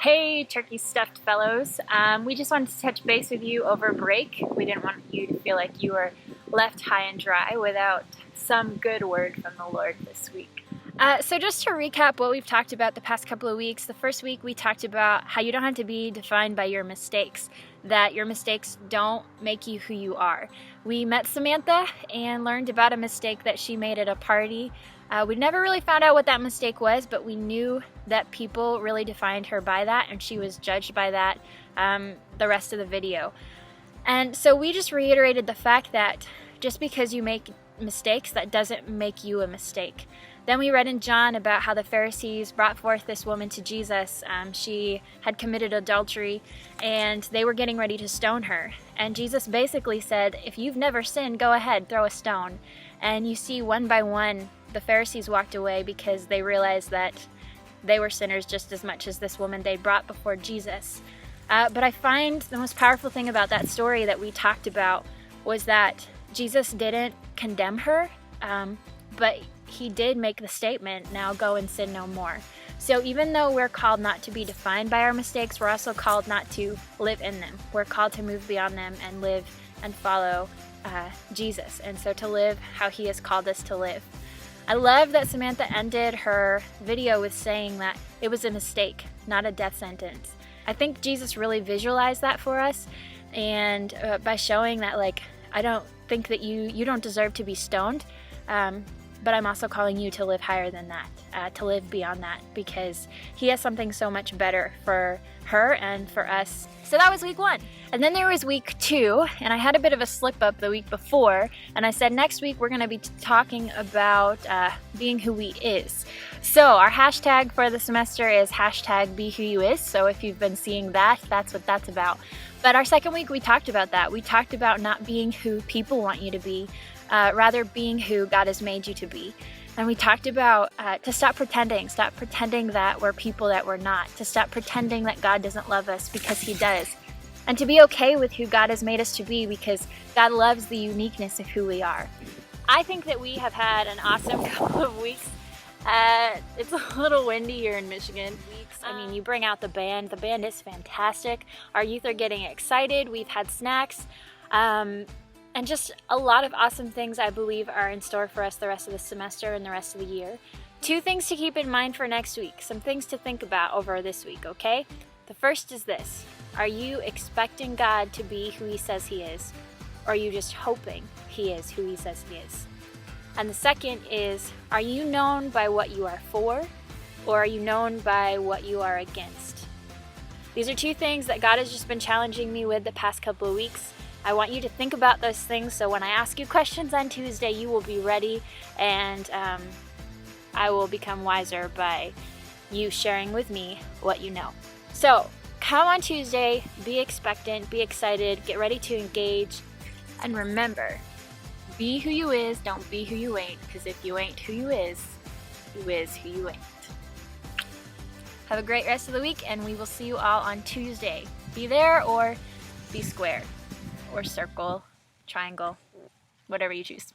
Hey, turkey stuffed fellows. We just wanted to touch base with you over break. We didn't want you to feel like you were left high and dry without some good word from the Lord this week. So just to recap what we've talked about the past couple of weeks, the first week we talked about how you don't have to be defined by your mistakes, that your mistakes don't make you who you are. We met Samantha and learned about a mistake that she made at a party. We never really found out what that mistake was, but we knew that people really defined her by that, and she was judged by that the rest of the video. And so we just reiterated the fact that just because you make mistakes, that doesn't make you a mistake. Then we read in John about how the Pharisees brought forth this woman to Jesus. She had committed adultery, and they were getting ready to stone her. And Jesus basically said, if you've never sinned, go ahead, throw a stone. And you see, one by one, the Pharisees walked away because they realized that they were sinners just as much as this woman they brought before Jesus. But I find the most powerful thing about that story that we talked about was that Jesus didn't condemn her, but he did make the statement, now go and sin no more. So even though we're called not to be defined by our mistakes, we're also called not to live in them. We're called to move beyond them and live and follow Jesus, and so to live how he has called us to live. I love that Samantha ended her video with saying that it was a mistake, not a death sentence. I think Jesus really visualized that for us, and by showing that, like, I don't think that you don't deserve to be stoned, but I'm also calling you to live higher than that, to live beyond that, because he has something so much better for her and for us. So that was week 1. And then there was week 2, and I had a bit of a slip up the week before, and I said next week we're going to be talking about being who we is. So our hashtag for the semester is hashtag be who you is. So if you've been seeing that, that's what that's about. But our second week we talked about that. We talked about not being who people want you to be, rather being who God has made you to be. And we talked about to stop pretending that we're people that we're not, to stop pretending that God doesn't love us because he does, and to be okay with who God has made us to be because God loves the uniqueness of who we are. I think that we have had an awesome couple of weeks. It's a little windy here in Michigan. I mean, you bring out the band. The band is fantastic. Our youth are getting excited. We've had snacks. And just a lot of awesome things I believe are in store for us the rest of the semester and the rest of the year. 2 things to keep in mind for next week, some things to think about over this week, okay? The first is this: are you expecting God to be who he says he is, or are you just hoping he is who he says he is? And the second is, are you known by what you are for, or are you known by what you are against? These are 2 things that God has just been challenging me with the past couple of weeks. I want you to think about those things so when I ask you questions on Tuesday, you will be ready, and I will become wiser by you sharing with me what you know. So come on Tuesday, be expectant, be excited, get ready to engage, and remember, be who you is, don't be who you ain't, because if you ain't who you is who you ain't. Have a great rest of the week, and we will see you all on Tuesday. Be there or be square, or circle, triangle, whatever you choose.